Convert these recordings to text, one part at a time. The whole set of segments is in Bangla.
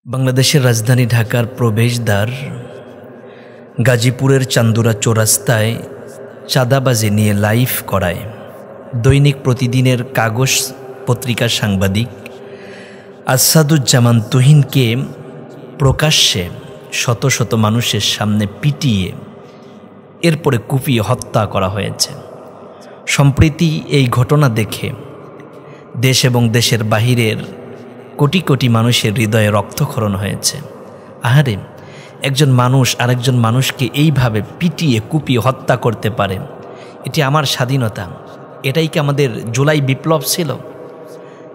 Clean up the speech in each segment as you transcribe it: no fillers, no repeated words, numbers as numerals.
বাংলাদেশের রাজধানী ঢাকার প্রবেশদ্বার গাজীপুরের চান্দুরা চৌরাস্তায় চাঁদাবাজি নিয়ে লাইভ করায় দৈনিক প্রতিদিনের কাগজ পত্রিকার সাংবাদিক আসাদুজ্জামান তুহিনকে প্রকাশ্যে শত শত মানুষের সামনে পিটিয়ে এরপরে কুপিয়ে হত্যা করা হয়েছে। সম্প্রতি এই ঘটনা দেখে দেশ এবং দেশের বাহিরের কোটি কোটি মানুষের হৃদয়ে রক্তক্ষরণ হয়েছে। আহারে, একজন মানুষ আরেকজন মানুষকে এইভাবে পিটিয়ে কুপিয়ে হত্যা করতে পারে, এটি আমার স্বাধীনতা। এটাই কি আমাদের জুলাই বিপ্লব ছিল?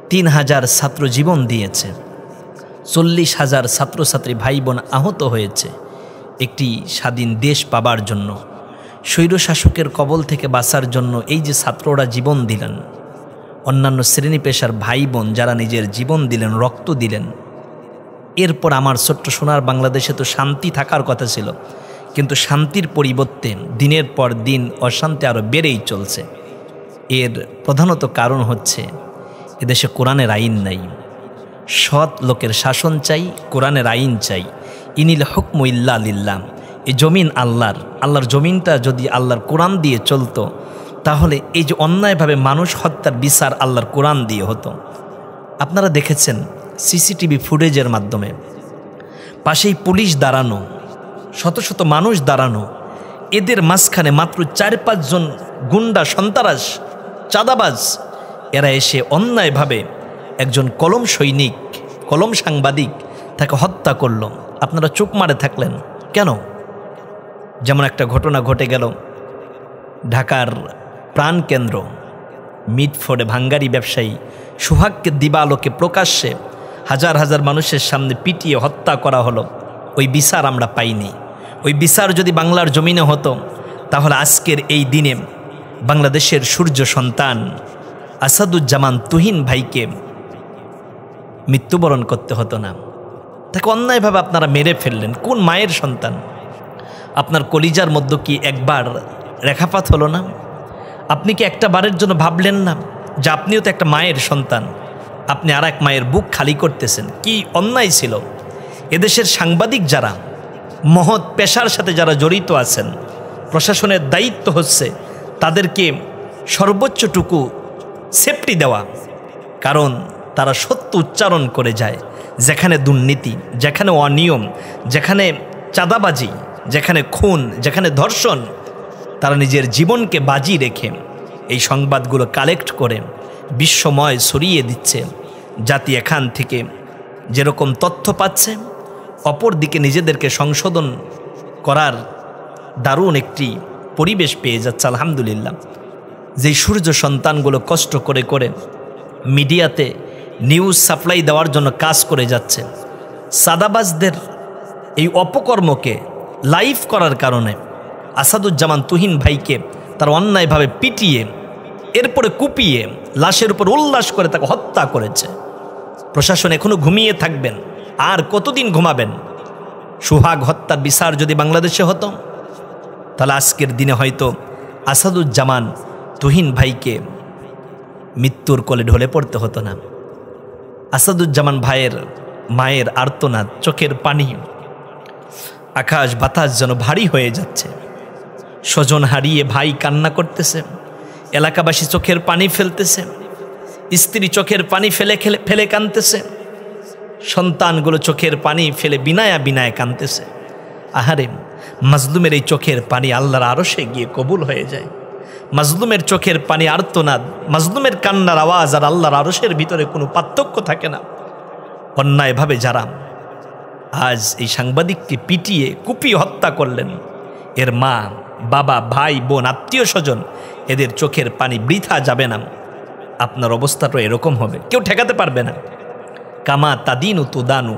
৩,০০০ ছাত্র জীবন দিয়েছে, ৪০,০০০ ছাত্রছাত্রী ভাই বোন আহত হয়েছে একটি স্বাধীন দেশ পাবার জন্য। স্বৈরশাসকের কবল থেকে বাঁচার জন্য এই যে ছাত্ররা জীবন দিলেন, অন্যান্য শ্রেণী পেশার ভাই বোন যারা নিজের জীবন দিলেন, রক্ত দিলেন, এরপর আমার ছোট্ট সোনার বাংলাদেশে তো শান্তি থাকার কথা ছিল, কিন্তু শান্তির পরিবর্তে দিনের পর দিন অশান্তি আরও বেড়েই চলছে। এর প্রধানত কারণ হচ্ছে এদেশে কোরআনের আইন নাই। সৎ লোকের শাসন চাই, কোরআনের আইন চাই। ইনিল হুকমু ইল্লা লিল্লাহ। এই জমিন আল্লাহর, আল্লাহর জমিনটা যদি আল্লাহর কোরআন দিয়ে চলতো, তাহলে এই যে অন্যায়ভাবে মানুষ হত্যার বিচার আল্লাহর কোরআন দিয়ে হতো। আপনারা দেখেছেন সিসিটিভি ফুটেজের মাধ্যমে পাশেই পুলিশ দাঁড়ানো, শত শত মানুষ দাঁড়ানো, এদের মাঝখানে মাত্র ৪-৫ জন গুন্ডা, সন্ত্রাস, চাঁদাবাজ, এরা এসে অন্যায়ভাবে একজন কলম সৈনিক, কলম সাংবাদিক, তাকে হত্যা করল। আপনারা চুপ মারে থাকলেন কেন? যেমন একটা ঘটনা ঘটে গেল ঢাকার প্রাণকেন্দ্র মিটফোর্ডে ভাঙ্গারি ব্যবসায়ী সোহাগকে দিবালোকে প্রকাশ্যে হাজার হাজার মানুষের সামনে পিটিয়ে হত্যা করা হলো। ওই বিচার আমরা পাইনি। ওই বিচার যদি বাংলার জমিনে হতো, তাহলে আজকের এই দিনে বাংলাদেশের সূর্য সন্তান আসাদুজ্জামান তুহিন ভাইকে মৃত্যুবরণ করতে হতো না। তাকে অন্যায়ভাবে আপনারা মেরে ফেললেন। কোন মায়ের সন্তান? আপনার কলিজার মধ্যে কি একবার রেখাপাত হলো না? আপনি কি একটা বারের জন্য ভাবলেন না যে আপনিও তো একটা মায়ের সন্তান, আপনি আর এক মায়ের বুক খালি করতেছেন? কি অন্যায় ছিল! এদেশের সাংবাদিক যারা মহৎ পেশার সাথে যারা জড়িত আছেন, প্রশাসনের দায়িত্ব হচ্ছে তাদেরকে সর্বোচ্চটুকু সেফটি দেওয়া, কারণ তারা সত্য উচ্চারণ করে যায়। যেখানে দুর্নীতি, যেখানে অনিয়ম, যেখানে চাঁদাবাজি, যেখানে খুন, যেখানে ধর্ষণ, তারা নিজের জীবনকে বাজি রেখে এই সংবাদগুলো কালেক্ট করে বিশ্বময় ছড়িয়ে দিচ্ছে। জাতি এখান থেকে যেরকম তথ্য পাচ্ছে, অপর দিকে নিজেদেরকে সংশোধন করার দারুণ একটি পরিবেশ পেয়ে যাচ্ছে। আলহামদুলিল্লাহ, যেই সূর্য সন্তানগুলো কষ্ট করে করে মিডিয়াতে নিউজ সাপ্লাই দেওয়ার জন্য কাজ করে যাচ্ছে, সাদাবাজদের এই অপকর্মকে লাইভ করার কারণে আসাদুজ্জামান তুহিন ভাইকে তার অন্যায়ভাবে পিটিয়ে এরপরে কুপিয়ে লাশের উপর উল্লাস করে তাকে হত্যা করেছে। প্রশাসন এখনো ঘুমিয়ে থাকবেন? আর কতদিন ঘুমাবেন? সোহাগ হত্যার বিচার যদি বাংলাদেশে হতো, তাহলে আজকের দিনে হয়তো আসাদুজ্জামান তুহিন ভাইকে মৃত্যুর কোলে ঢলে পড়তে হতো না। আসাদুজ্জামান ভাইয়ের মায়ের আর্তনাদ, চোখের পানি, আকাশ বাতাস যেন ভারী হয়ে যাচ্ছে। স্বজন হারিয়ে ভাই কান্না করতেছে, এলাকাবাসী চোখের পানি ফেলতেছে, স্ত্রী চোখের পানি ফেলে কাঁদতেছে, সন্তানগুলো চোখের পানি ফেলে বিনায়া বিনায় কাঁদতেছে। আহারে, মাজলুমের এই চোখের পানি আল্লাহর আরশে গিয়ে কবুল হয়ে যায়। মাজলুমের চোখের পানি, আর্তনাদ, মাজলুমের কান্নার আওয়াজ আর আল্লাহর আরশের ভিতরে কোনো পার্থক্য থাকে না। অন্যায়ভাবে যারা আজ এই সাংবাদিককে পিটিয়ে কুপিয়ে হত্যা করলেন, এর মা, বাবা, ভাই, বোন, আত্মীয় স্বজন, এদের চোখের পানি বৃথা যাবে না। আপনার অবস্থাটা এরকম হবে, কেউ ঠেকাতে পারবে না। কামা তাদিনু তুদানু,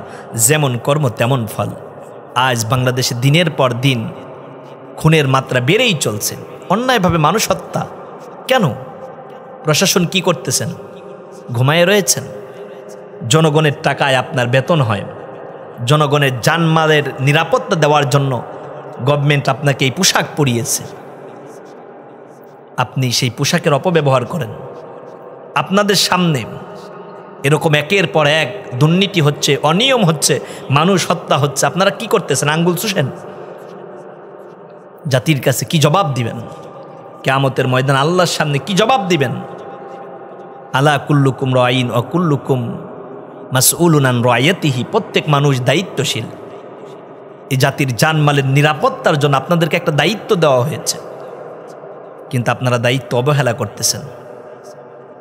যেমন কর্ম তেমন ফল। আজ বাংলাদেশে দিনের পর দিন খুনের মাত্রা বেড়েই চলছে। অন্যায়ভাবে মানুষ হত্যা কেন? প্রশাসন কি করতেছেন? ঘুমায়ে রয়েছেন? জনগণের টাকায় আপনার বেতন হয়, জনগণের জানমালের নিরাপত্তা দেওয়ার জন্য গভর্নমেন্ট আপনাকে এই পোশাক পরিয়েছে, আপনি সেই পোশাকের অপব্যবহার করেন। আপনাদের সামনে এরকম একের পর এক দুর্নীতি হচ্ছে, অনিয়ম হচ্ছে, মানুষ হত্যা হচ্ছে, আপনারা কি করতেছেন? আঙ্গুল চুষেন? জাতির কাছে কি জবাব দিবেন? কিয়ামতের ময়দান আল্লাহর সামনে কি জবাব দিবেন? আলা কুল্লুকুম রাইন ওয়া কুল্লুকুম মাসউলুন আন রায়াতিহি। প্রত্যেক মানুষ দায়িত্বশীল। এই জাতির জানমালের নিরাপত্তার জন্য আপনাদেরকে একটা দায়িত্ব দেওয়া হয়েছে, কিন্তু আপনারা দায়িত্ব অবহেলা করতেছেন।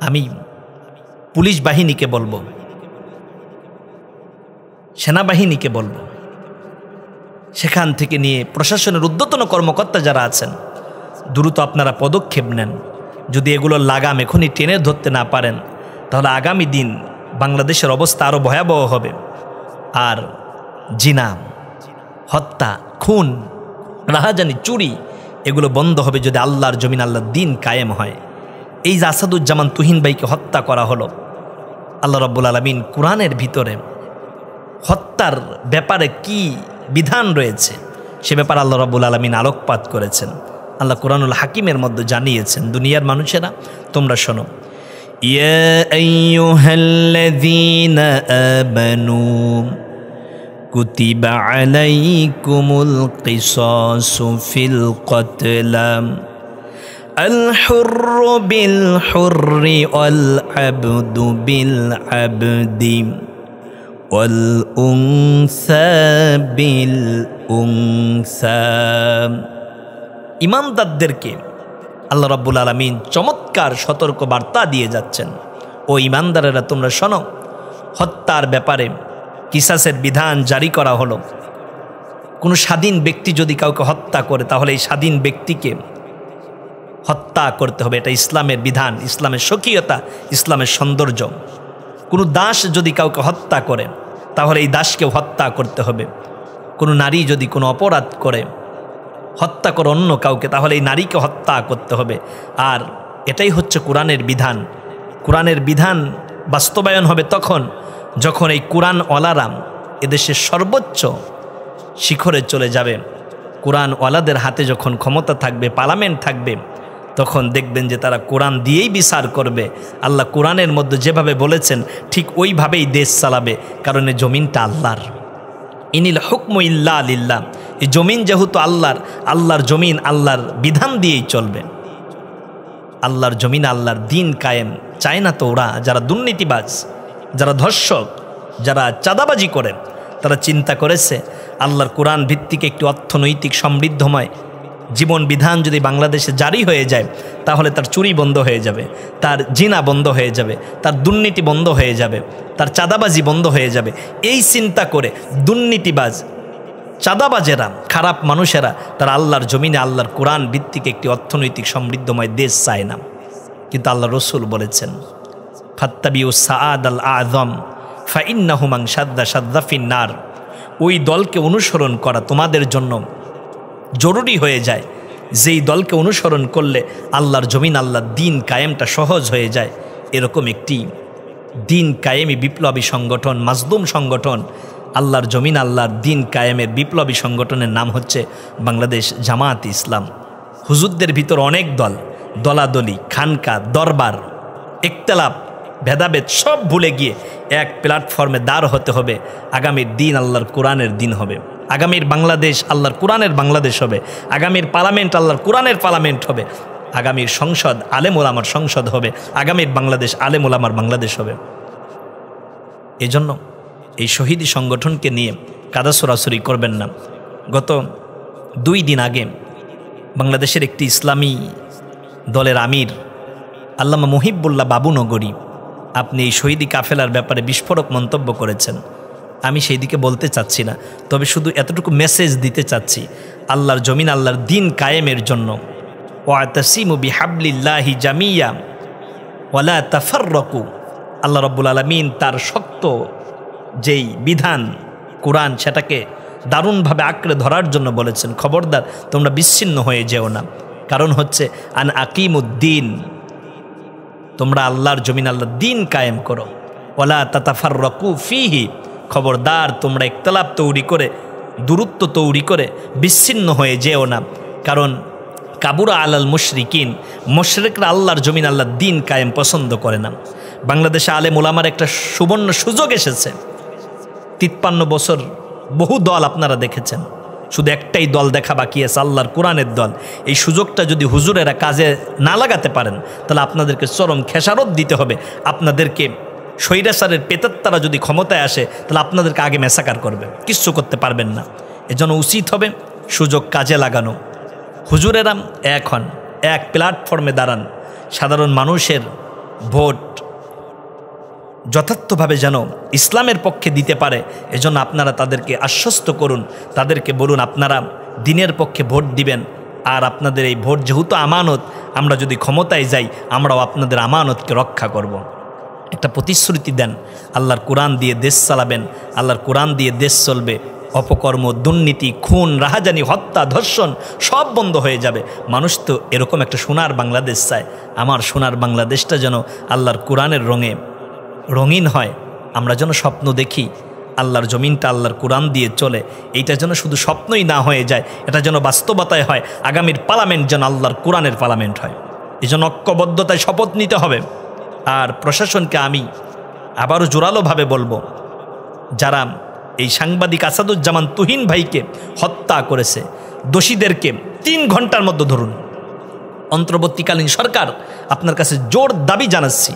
আমি পুলিশ বাহিনীকে বলবো, সেনাবাহিনীকে বলবো, সেখান থেকে নিয়ে প্রশাসনের ঊর্ধ্বতন কর্মকর্তা যারা আছেন, দ্রুত আপনারা পদক্ষেপ নেন। যদি এগুলোর লাগাম এখনই টেনে ধরতে না পারেন, তাহলে আগামী দিন বাংলাদেশের অবস্থা আরও ভয়াবহ হবে। আর জিনা, হত্যা, খুন, রাহাজানি, চুরি এগুলো বন্ধ হবে যদি আল্লাহর জমিন, আল্লাহর দিন কায়েম হয়। এই যে আসাদুজ্জামান তুহিন ভাইকে হত্যা করা হলো, আল্লাহ রাব্বুল আলামিন কোরআনের ভিতরে হত্যার ব্যাপারে কি বিধান রয়েছে সে ব্যাপারে আল্লাহ রাব্বুল আলামিন আলোকপাত করেছেন। আল্লাহ কোরআনুল হাকিমের মধ্যে জানিয়েছেন, দুনিয়ার মানুষেরা তোমরা শোনো, ইয়া আইয়ুহাল্লাযীনা আমানু কুতিবা আলাইকুমুল কিসাসু ফিল কতলা আল হুররু বিল হুররি ওয়াল আবদু বিল আবদি ওয়াল উনসা বিল উনসা। ইমানদারদেরকে আল্লাহ রাব্বুল আলামিন চমৎকার সতর্ক বার্তা দিয়ে যাচ্ছেন, ও ইমানদারেরা তোমরা শোনো, হত্যার ব্যাপারে কিসাসের বিধান জারি করা হলো। কোনো স্বাধীন ব্যক্তি যদি কাউকে হত্যা করে, তাহলে এই স্বাধীন ব্যক্তিকে হত্যা করতে হবে। এটা ইসলামের বিধান, ইসলামের স্বকীয়তা, ইসলামের সৌন্দর্য। কোনো দাস যদি কাউকে হত্যা করে, তাহলে এই দাসকেও হত্যা করতে হবে। কোনো নারী যদি কোনো অপরাধ করে, হত্যা করে অন্য কাউকে, তাহলে এই নারীকে হত্যা করতে হবে। আর এটাই হচ্ছে কোরআনের বিধান। কোরআনের বিধান বাস্তবায়ন হবে তখন যখন এই কোরআনওয়ালারা এদেশের সর্বোচ্চ শিখরে চলে যাবে। কোরআনওয়ালাদের হাতে যখন ক্ষমতা থাকবে, পার্লামেন্ট থাকবে, তখন দেখবেন যে তারা কোরআন দিয়েই বিচার করবে। আল্লাহ কোরআনের মধ্যে যেভাবে বলেছেন ঠিক ওইভাবেই দেশ চালাবে, কারণ এই জমিনটা আল্লাহর। ইনিল হুকমু ইল্লা লিল্লাহ। এই জমিন যেহেতু আল্লাহর, আল্লাহর জমিন আল্লাহর বিধান দিয়েই চলবে। আল্লাহর জমিন আল্লাহর দিন কায়েম চায় না তো ওরা, যারা দুর্নীতিবাজ, যারা ধর্ষক, যারা চাঁদাবাজি করেন, তারা চিন্তা করেছে আল্লাহর কোরআন ভিত্তিক একটি অর্থনৈতিক সমৃদ্ধময় জীবন বিধান যদি বাংলাদেশে জারি হয়ে যায়, তাহলে তার চুরি বন্ধ হয়ে যাবে, তার জিনা বন্ধ হয়ে যাবে, তার দুর্নীতি বন্ধ হয়ে যাবে, তার চাঁদাবাজি বন্ধ হয়ে যাবে। এই চিন্তা করে দুর্নীতিবাজ, চাঁদাবাজেরা, খারাপ মানুষেরা তারা আল্লাহর জমিনে আল্লাহর কোরআন ভিত্তিক একটি অর্থনৈতিক সমৃদ্ধময় দেশ চায় না। কিন্তু আল্লাহ রসুল বলেছেন, ফাত্তাবিউ সাআদ আল আযম ফাইন্নাহু মান শাদ্দা শাদ্দা ফিন্নার। ওই দলকে অনুসরণ করা তোমাদের জন্য জরুরি হয়ে যায় যেই দলকে অনুসরণ করলে আল্লাহর জমিন, আল্লাহর দিন কায়েমটা সহজ হয়ে যায়। এরকম একটি দিন কায়েমি বিপ্লবী সংগঠন, মাজলুম সংগঠন, আল্লাহর জমিন আল্লাহর দিন কায়েমের বিপ্লবী সংগঠনের নাম হচ্ছে বাংলাদেশ জামাত ইসলাম। হুজুরদের ভিতর অনেক দল, দলাদলি, খানকা, দরবার, ইখতিলাফ, ভেদাভেদ সব ভুলে গিয়ে এক প্ল্যাটফর্মে দাঁড় হতে হবে। আগামীর দিন আল্লাহর কোরআনের দিন হবে, আগামীর বাংলাদেশ আল্লাহর কোরআনের বাংলাদেশ হবে, আগামীর পার্লামেন্ট আল্লাহর কোরআনের পার্লামেন্ট হবে, আগামীর সংসদ আলেম ওলামার সংসদ হবে, আগামীর বাংলাদেশ আলেম ওলামার বাংলাদেশ হবে। এজন্য এই শহীদি সংগঠনকে নিয়ে কাদা সরাসরি করবেন না। গত 2 দিন আগে বাংলাদেশের একটি ইসলামী দলের আমির আল্লামা মুহিবুল্লাহ বাবুনগরী, আপনি এই শহীদি কাফেলার ব্যাপারে বিস্ফোরক মন্তব্য করেছেন। আমি সেই দিকে বলতে চাচ্ছি না, তবে শুধু এতটুকু মেসেজ দিতে চাচ্ছি, আল্লাহর জমিন আল্লাহর দিন কায়েমের জন্য ওয়াতাসিমু বিহাবলিল্লাহি জামিয়া ওয়ালা তাফাররাকু। আল্লাহ রাব্বুল আলামিন তার শক্ত যেই বিধান কোরআন, সেটাকে দারুণভাবে আঁকড়ে ধরার জন্য বলেছেন, খবরদার তোমরা বিচ্ছিন্ন হয়ে যেও না। কারণ হচ্ছে আন আকিমুদ্দিন, তোমরা আল্লাহর জমিন আল্লাহর দিন কায়েম করো। ওয়ালা তাতাফাররাকু ফিহি, খবরদার তোমরা ইখতিলাফ তৈরি করে, দূরত্ব তৈরি করে বিচ্ছিন্ন হয়ে যেও না। কারণ কাবুরা আলাল মুশরিকিন, মুশরিকরা আল্লাহর জমিন আল্লাহর দিন কায়েম পছন্দ করে না। বাংলাদেশে আলেম ওলামার একটা সুবর্ণ সুযোগ এসেছে। 53 বছর বহু দল আপনারা দেখেছেন, শুধু একটাই দল দেখা বাকি আছে, আল্লাহর কোরআনের দল। এই সুযোগটা যদি হুজুরেরা কাজে না লাগাতে পারেন তাহলে আপনাদেরকে চরম খেসারত দিতে হবে। আপনাদেরকে স্বৈরাচারের পেতাত্তারা যদি ক্ষমতায় আসে তাহলে আপনাদেরকে আগে মেসাকার করবে, কিচ্ছু করতে পারবেন না। এজন্য উচিত হবে সুযোগ কাজে লাগানো। হুজুরেরা এখন এক প্ল্যাটফর্মে দাঁড়ান, সাধারণ মানুষের ভোট যথার্থভাবে যেন ইসলামের পক্ষে দিতে পারে, এজন্য আপনারা তাদেরকে আশ্বস্ত করুন, তাদেরকে বলুন আপনারা দিনের পক্ষে ভোট দিবেন। আর আপনাদের এই ভোট যেহেতু আমানত, আমরা যদি ক্ষমতায় যাই আমরাও আপনাদের আমানতকে রক্ষা করব। একটা প্রতিশ্রুতি দেন, আল্লাহর কোরআন দিয়ে দেশ চালাবেন, আল্লাহর কোরআন দিয়ে দেশ চলবে। অপকর্ম, দুর্নীতি, খুন, রাহাজানি, হত্যা, ধর্ষণ সব বন্ধ হয়ে যাবে। মানুষ তো এরকম একটা সোনার বাংলাদেশ চায়। আমার সোনার বাংলাদেশটা যেন আল্লাহর কোরআনের রঙে রঙিন হয়। আমরা যেন স্বপ্ন দেখি আল্লাহর জমিনটা আল্লাহর কোরআন দিয়ে চলে। এইটা যেন শুধু স্বপ্নই না হয়ে যায়, এটা যেন বাস্তবতায় হয়। আগামীর পার্লামেন্ট যেন আল্লাহর কোরআনের পার্লামেন্ট হয়। এই জন্য ঐক্যবদ্ধতায় শপথ নিতে হবে। আর প্রশাসনকে আমি আবারও জোরালোভাবে বলবো, যারা এই সাংবাদিক আসাদুজ্জামান তুহিন ভাইকে হত্যা করেছে, দোষীদেরকে 3 ঘন্টার মধ্যে ধরুন। অন্তর্বর্তীকালীন সরকার আপনার কাছে জোর দাবি জানাচ্ছি,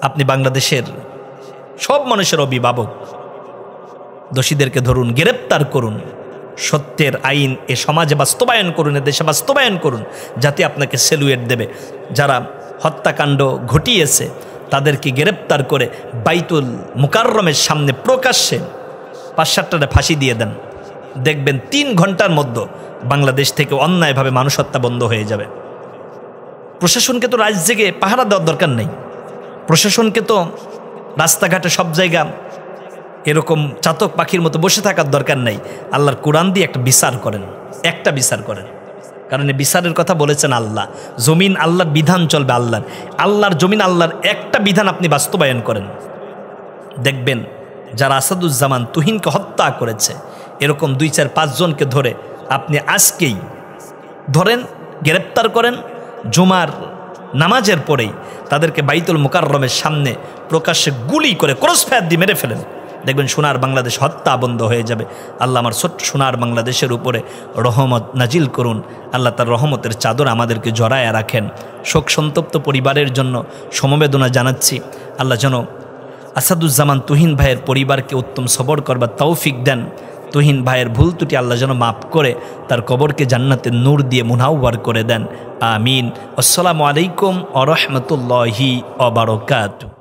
আপনি বাংলাদেশের সব মানুষের অভিভাবক, দোষীদেরকে ধরুন, গ্রেপ্তার করুন, সত্যের আইন এ সমাজে বাস্তবায়ন করুন, এ দেশে বাস্তবায়ন করুন, যাতে আপনাকে সেলুয়েট দেবে। যারা হত্যাকাণ্ড ঘটিয়েছে তাদেরকে গ্রেপ্তার করে বাইতুল মুকাররমের সামনে প্রকাশ্যে 5-7টা ফাঁসি দিয়ে দেন। দেখবেন 3 ঘন্টার মধ্যে বাংলাদেশ থেকে অন্যায়ভাবে মানুষ হত্যা বন্ধ হয়ে যাবে। প্রশাসনকে তো রাত জেগে পাহারা দেওয়ার দরকার নেই। প্রশাসনকে তো রাস্তাঘাটে সব জায়গা এরকম চাতক পাখির মতো বসে থাকার দরকার নেই। আল্লাহর কোরআন দিয়ে একটা বিচার করেন, একটা বিচার করেন। কারণ এই বিচারের কথা বলেছেন আল্লাহ। জমিন আল্লাহর বিধান চলবে, আল্লাহর জমিন আল্লাহর একটা বিধান আপনি বাস্তবায়ন করেন। দেখবেন যারা আসাদুজ্জামান তুহিনকে হত্যা করেছে এরকম 2-4-5 জনকে ধরে আপনি আজকেই ধরেন, গ্রেপ্তার করেন, জুমার নামাজের পরেই তাদেরকে বাইতুল মুকাররমের সামনে প্রকাশ্যে গুলি করে ক্রসফায়ার দিয়ে মেরে ফেলেন। দেখবেন সোনার বাংলাদেশ হত্যা বন্ধ হয়ে যাবে। আল্লাহ আমার ছোট্ট সোনার বাংলাদেশের উপরে রহমত নাজিল করুন। আল্লাহ তার রহমতের চাদর আমাদেরকে জড়ায় রাখেন। শোক সন্তপ্ত পরিবারের জন্য সমবেদনা জানাচ্ছি। আল্লাহ যেন আসাদুজ্জামান তুহিন ভাইয়ের পরিবারকে উত্তম সবর করবার তৌফিক দেন। তুহিন ভাইয়ের ভুল ত্রুটি আল্লাহ যেন মাফ করে তার কবরকে জান্নাতের নূর দিয়ে মুনাওয়ার করে দেন। আমিন। আসসালামু আলাইকুম ওয়া রাহমাতুল্লাহি ওয়া বারাকাতুহু।